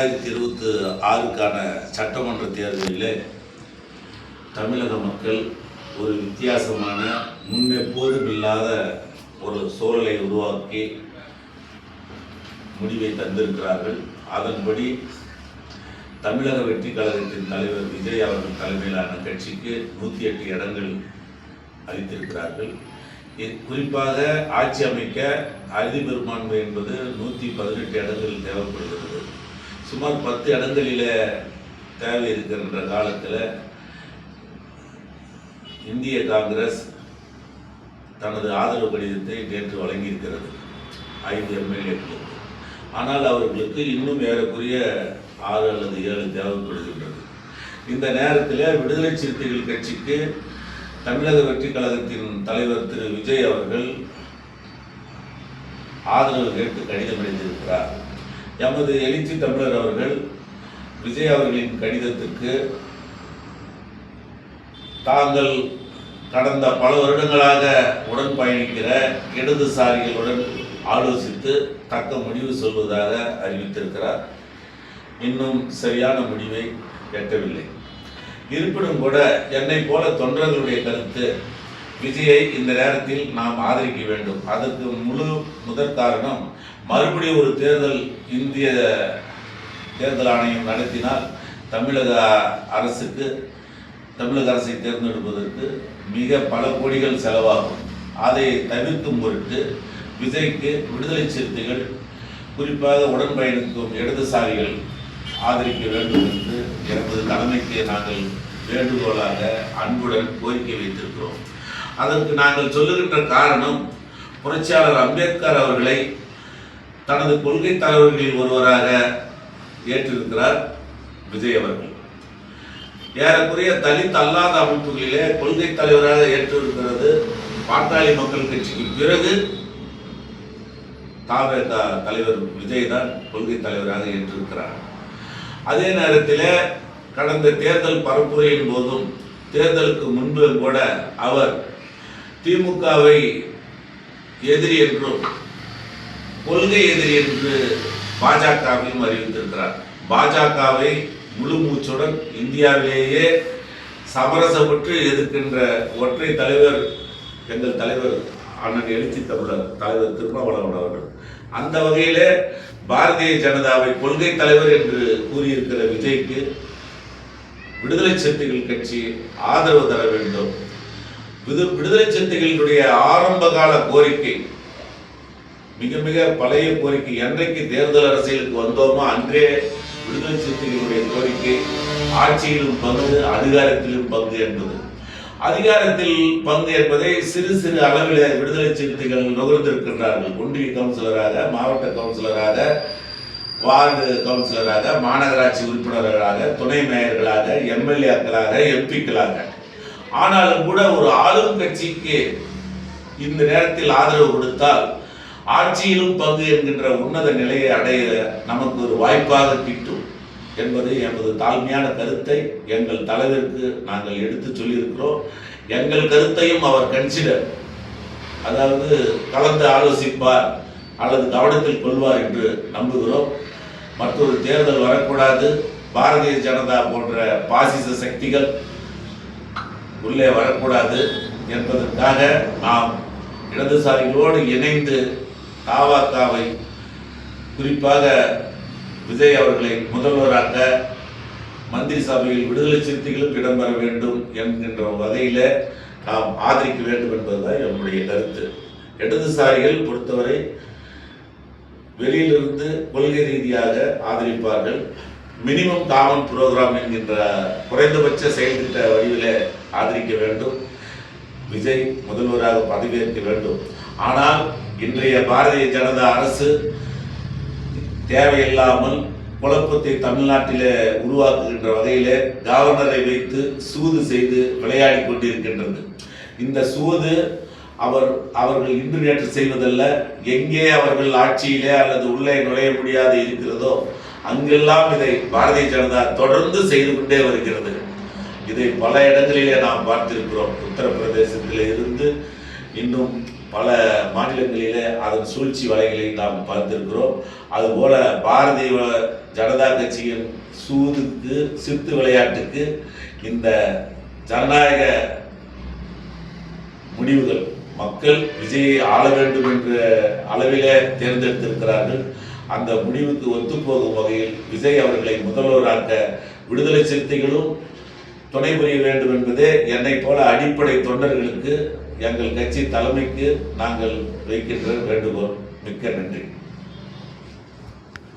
2026க்கான சட்டமன்ற தேர்தலில் தமிழக மக்கள் ஒரு வித்தியாசமான முன்னெப்போதும் இல்லாத ஒரு சூழலை உருவாக்கி முடிவை தந்திருக்கிறார்கள். அதன்படி தமிழக வெற்றி கழகத்தின் தலைவர் விஜய் அவர்கள் தலைமையிலான கட்சிக்கு 108 இடங்கள் அளித்திருக்கிறார்கள். குறிப்பாக ஆட்சி அமைக்க அறுதி பெரும்பான்மை என்பது 118 இடங்கள் தேவைப்படுகிறது. சுமார் 10 இடங்களில் தேவை இருக்கின்ற காலத்தில் இந்திய காங்கிரஸ் தனது ஆதரவு கடிதத்தை நேற்று வழங்கியிருக்கிறது 5 எம்எல்ஏக்களுக்கு. ஆனால் அவர்களுக்கு இன்னும் ஏறக்குறைய 6 அல்லது 7 தேவைப்படுகின்றது. இந்த நேரத்தில் விடுதலை சிறுத்தைகள் கட்சிக்கு தமிழக வெற்றி கழகத்தின் தலைவர் திரு விஜய் அவர்கள் ஆதரவு கேட்டு கடிதம் எழுதியிருக்கிறார். எமது எழுச்சி தமிழர் அவர்கள் விஜய் அவர்களின் கடிதத்திற்கு தாங்கள் கடந்த பல வருடங்களாக உடன் பயணிக்கிற இடதுசாரிகளுடன் ஆலோசித்து தக்க முடிவு சொல்வதாக அறிவித்திருக்கிறார். இன்னும் சரியான முடிவை எட்டவில்லை. இருப்பினும் கூட என்னை போல தொண்டர்களுடைய கருத்து விஜயை இந்த நேரத்தில் நாம் ஆதரிக்க வேண்டும். அதற்கு முதற் காரணம், மறுபடியும் ஒரு தேர்தல் இந்திய தேர்தல் ஆணையம் நடத்தினால் தமிழக அரசை தேர்ந்தெடுப்பதற்கு மிக பல கோடிகள் செலவாகும். அதை தவிர்க்கும் பொருட்டு விஜய்க்கு விடுதலை சிறுத்தைகள், குறிப்பாக உடன் பயணிக்கும் இடதுசாரிகள் ஆதரிக்க வேண்டும் என்று எனது தலைமைக்கு நாங்கள் வேண்டுகோளாக அன்புடன் கோரிக்கை வைத்திருக்கிறோம். அதற்கு நாங்கள் சொல்லுகின்ற காரணம், புரட்சியாளர் அம்பேத்கர் அவர்களை தனது கொள்கை தலைவர்களில் ஒருவராக ஏற்றிருக்கிறார் விஜய் அவர்கள். ஏறக்குறைய தலித் அல்லாத அமைப்புகளிலே கொள்கை தலைவராக ஏற்றிருக்கிறது பாட்டாளி மக்கள் கட்சிக்கு பிறகு தாவேகா தலைவர் விஜய் தான் கொள்கை தலைவராக ஏற்றிருக்கிறார். அதே நேரத்தில் கடந்த தேர்தல் பரப்புரையின் போதும் தேர்தலுக்கு முன்பு கூட அவர் திமுகவை எதிரி என்றும் கொள்கை எதிரி என்று பாஜகவையும் அறிவித்திருக்கிறார். பாஜகவை முழு மூச்சுடன் இந்தியாவிலேயே சமரசப்பட்டு எதிர்க்கின்ற ஒற்றை தலைவர் எங்கள் தலைவர் அண்ணன் எழுச்சி தமிழர் தலைவர் திருமாவளவன் அவர்கள். அந்த வகையிலே பாரதிய ஜனதாவை கொள்கை தலைவர் என்று கூறியிருக்கிற விஜய்க்கு விடுதலை சிறுத்தைகள் கட்சி ஆதரவு தர வேண்டும். விடுதலை சிறுத்தைகளுடைய ஆரம்ப கால கோரிக்கை, மிக மிக பழைய கோரிக்கை, என்றைக்கு தேர்தல் அரசியலுக்கு வந்தோமோ அன்றே விடுதலை சிறுத்தைகளுடைய கோரிக்கை ஆட்சியிலும் பங்கு, அதிகாரத்திலும் பங்கு என்பது. அதிகாரத்தில் பங்கு என்பதை சிறு சிறு அளவில் விடுதலை சிறுத்தைகள் நுகர்ந்திருக்கின்றார்கள். ஒன்றிய கவுன்சிலராக, மாவட்ட கவுன்சிலராக, வார்டு கவுன்சிலராக, மாநகராட்சி உறுப்பினர்களாக, துணை மேயர்களாக, எம்எல்ஏக்களாக, எம்பிக்களாக. ஆனாலும் கூட ஒரு ஆளும் கட்சிக்கு இந்த நேரத்தில் ஆதரவு கொடுத்தால் ஆட்சியிலும் பங்கு என்கின்ற உன்னத நிலையை அடைய நமக்கு ஒரு வாய்ப்பாக கிட்டும் என்பது எமது தாழ்மையான கருத்தை எங்கள் தலைவருக்கு நாங்கள் எடுத்து சொல்லியிருக்கிறோம். எங்கள் கருத்தையும் அவர் கன்சிடர், அதாவது கலந்து ஆலோசிப்பார் அல்லது கவனத்தில் கொள்வார் என்று நம்புகிறோம். மற்றொரு தேர்தல் வரக்கூடாது, பாரதிய ஜனதா போன்ற பாசிச சக்திகள் உள்ளே வரக்கூடாது என்பதற்காக நாம் இடதுசாரிகளோடு இணைந்து தாவாக்காவை, குறிப்பாக விஜய் அவர்களை முதல்வராக மந்திரி சபையில் விடுதலை சிறுத்தைகளும் இடம்பெற வேண்டும் என்கின்ற வகையில் நாம் ஆதரிக்க வேண்டும் என்பதுதான் என்னுடைய கருத்து. இடதுசாரிகள் பொறுத்தவரை வெளியிலிருந்து கொள்கை ரீதியாக ஆதரிப்பார்கள். மினிமம் காமன் புரோகிராம் என்கின்ற குறைந்தபட்ச செயல்திட்ட வடிவில் ஆதரிக்க வேண்டும். விஜய் முதல்வராக பதவியேற்க வேண்டும். ஆனால் இன்றைய பாரதிய ஜனதா அரசு தேவையில்லாமல் குழப்பத்தை தமிழ்நாட்டில் உருவாக்குகின்ற வகையில் கவர்னரை வைத்து சூது செய்து விளையாடி கொண்டிருக்கின்றது. இந்த சூது அவர்கள் இன்று நேற்று செய்வதல்ல. எங்கே அவர்கள் ஆட்சியிலே அல்லது உள்ளே நுழைய முடியாது இருக்கிறதோ அங்கெல்லாம் இதை பாரதிய ஜனதா தொடர்ந்து செய்து கொண்டே வருகிறது. இதை பல இடங்களிலே நாம் பார்த்திருக்கிறோம். உத்தரப்பிரதேசத்தில் இருந்து இன்னும் பல மாநிலங்களிலே அதன் சூழ்ச்சி வலைகளை நாம் பார்த்திருக்கிறோம். அதுபோல பாரதிய ஜனதா கட்சியின் சூதுக்கு சித்து விளையாட்டுக்கு இந்த ஜனநாயக முடிவுகள் மக்கள் விஜயை ஆள வேண்டும் என்ற அளவிலே தேர்ந்தெடுத்திருக்கிறார்கள். அந்த முடிவுக்கு ஒத்துப்போகும் வகையில் விஜய் அவர்களை முதல்வராக்க விடுதலை சிறுத்தைகளும் துணை புரிய வேண்டும் என்பதே என்னை போல அடிப்படை தொண்டர்களுக்கு எங்கள் கட்சி தலைமைக்கு நாங்கள் வைக்கின்ற வேண்டுகோள். மிக்க நன்றி.